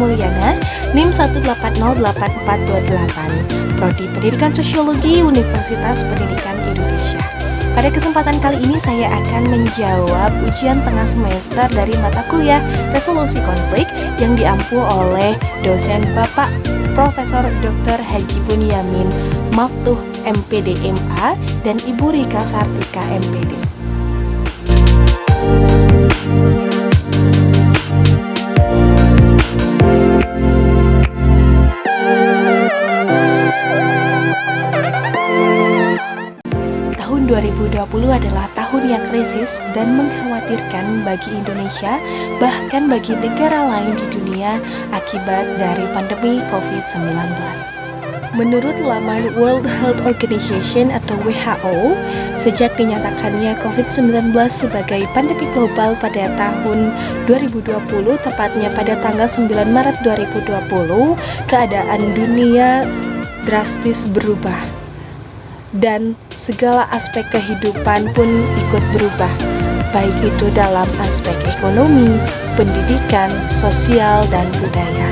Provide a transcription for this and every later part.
Mulyana, NIM 1808428, Prodi Pendidikan Sosiologi Universitas Pendidikan Indonesia. Pada kesempatan kali ini saya akan menjawab ujian tengah semester dari mata kuliah Resolusi Konflik yang diampu oleh dosen Bapak Profesor Dr. Haji Bunyamin Maftuh MPD MA dan Ibu Rika Sartika MPD. Tahun 2020 adalah tahun yang krisis dan mengkhawatirkan bagi Indonesia, bahkan bagi negara lain di dunia akibat dari pandemi COVID-19. Menurut laman World Health Organization atau WHO, sejak dinyatakannya COVID-19 sebagai pandemi global pada tahun 2020, tepatnya pada tanggal 9 Maret 2020, keadaan dunia drastis berubah. Dan segala aspek kehidupan pun ikut berubah, baik itu dalam aspek ekonomi, pendidikan, sosial, dan budaya.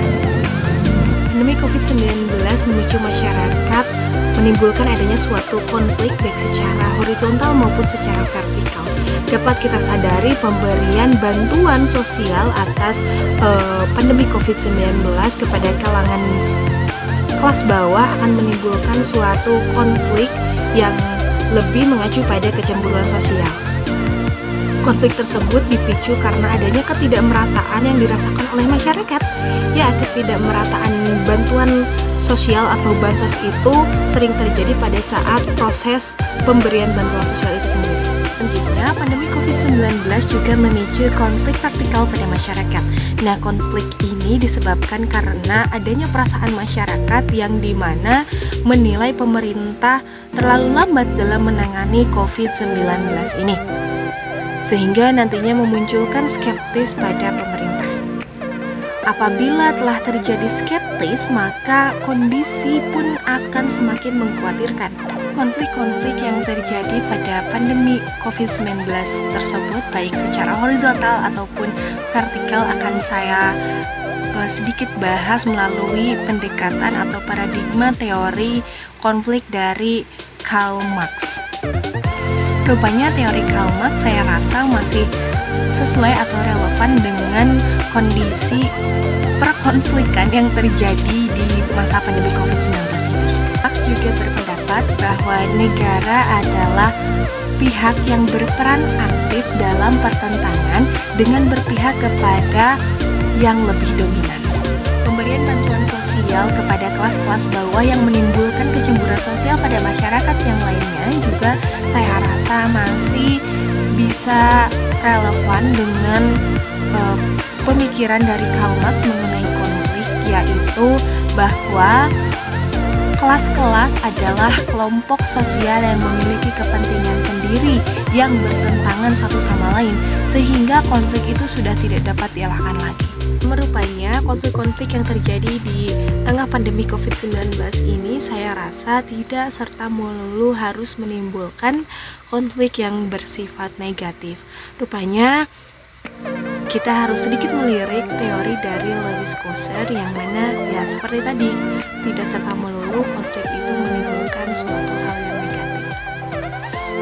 Pandemi COVID-19 memicu masyarakat menimbulkan adanya suatu konflik baik secara horizontal maupun secara vertikal. Dapat kita sadari pemberian bantuan sosial atas pandemi COVID-19 kepada kalangan kelas bawah akan menimbulkan suatu konflik yang lebih mengacu pada kecemburuan sosial. Konflik tersebut dipicu karena adanya ketidakmerataan yang dirasakan oleh masyarakat. Ya, ketidakmerataan bantuan sosial atau bansos itu sering terjadi pada saat proses pemberian bantuan sosial itu sendiri. Selanjutnya, pandemi COVID-19 juga memicu konflik vertikal pada masyarakat. Nah, konflik ini disebabkan karena adanya perasaan masyarakat yang dimana menilai pemerintah terlalu lambat dalam menangani COVID-19 ini, sehingga nantinya memunculkan skeptis pada pemerintah. Apabila telah terjadi skeptis, maka kondisi pun akan semakin mengkhawatirkan. Konflik-konflik yang terjadi pada pandemi COVID-19 tersebut, baik secara horizontal ataupun vertikal, akan saya sedikit bahas melalui pendekatan atau paradigma teori konflik dari Karl Marx. Rupanya teori Karl Marx saya rasa masih sesuai atau relevan dengan kondisi perkonflikan yang terjadi di masa pandemi COVID-19 ini. Marx juga berpendapat bahwa negara adalah pihak yang berperan aktif dalam pertentangan dengan berpihak kepada yang lebih dominan. Pemberian bantuan sosial kepada kelas-kelas bawah yang menimbulkan kecemburuan sosial pada masyarakat yang lainnya juga saya rasa masih bisa relevan dengan pemikiran dari Karl Marx mengenai konflik, yaitu bahwa kelas-kelas adalah kelompok sosial yang memiliki kepentingan sendiri yang bertentangan satu sama lain, sehingga konflik itu sudah tidak dapat dielakkan lagi. Merupanya konflik-konflik yang terjadi di tengah pandemi COVID-19 ini saya rasa tidak serta melulu harus menimbulkan konflik yang bersifat negatif. Rupanya kita harus sedikit melirik teori dari Lewis Coser yang mana ya seperti tadi, tidak serta melulu konflik itu menimbulkan suatu hal yang negatif.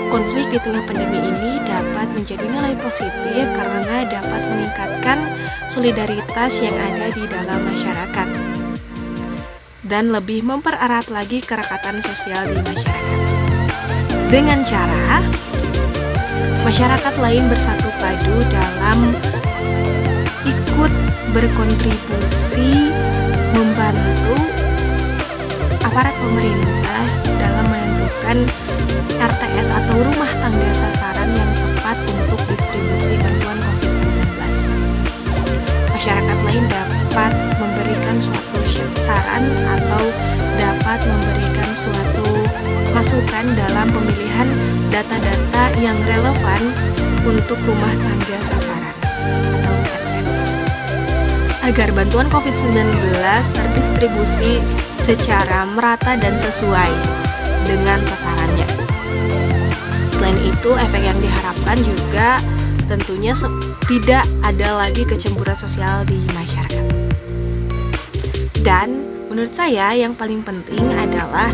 Konflik di tengah pandemi ini dapat menjadi nilai positif karena dapat meningkatkan solidaritas yang ada di dalam masyarakat dan lebih mempererat lagi kerekatan sosial di masyarakat. Dengan cara masyarakat lain bersatu padu dalam ikut berkontribusi membantu aparat pemerintah dalam menentukan RTS atau rumah tangga sasaran yang tepat untuk distribusi bantuan COVID-19. Masyarakat lain dapat memberikan suatu saran atau dapat memberikan suatu masukan dalam pemilihan data-data yang relevan untuk rumah tangga sasaran atau RTS, agar bantuan COVID-19 terdistribusi secara merata dan sesuai dengan sasarannya. Selain itu, efek yang diharapkan juga tentunya tidak ada lagi kecemburuan sosial di masyarakat. Dan menurut saya yang paling penting adalah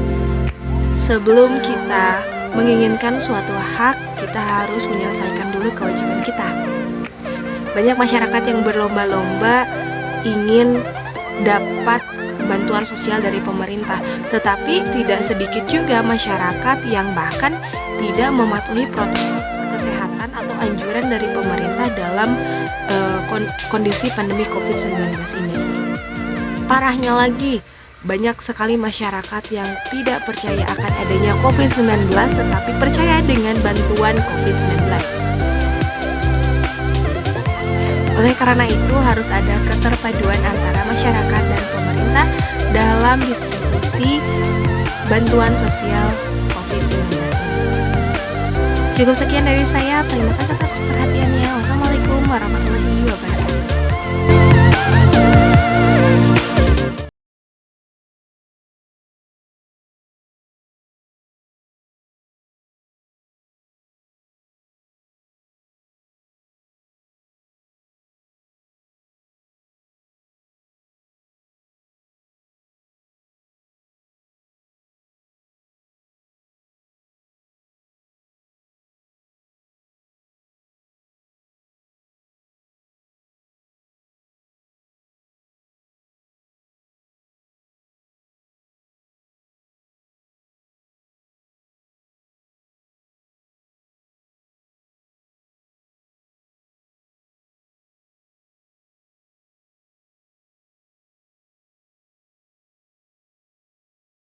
sebelum kita menginginkan suatu hak, kita harus menyelesaikan dulu kewajiban kita. Banyak masyarakat yang berlomba-lomba ingin dapat bantuan sosial dari pemerintah, tetapi tidak sedikit juga masyarakat yang bahkan tidak mematuhi protokol kesehatan atau anjuran dari pemerintah dalam kondisi pandemi COVID-19 ini. Parahnya lagi, banyak sekali masyarakat yang tidak percaya akan adanya COVID-19 tetapi percaya dengan bantuan COVID-19. Oleh karena itu harus ada keterpaduan antara masyarakat dan pemerintah dalam distribusi bantuan sosial COVID-19 ini. Cukup sekian dari saya, terima kasih atas perhatiannya. Wassalamualaikum warahmatullahi wabarakatuh.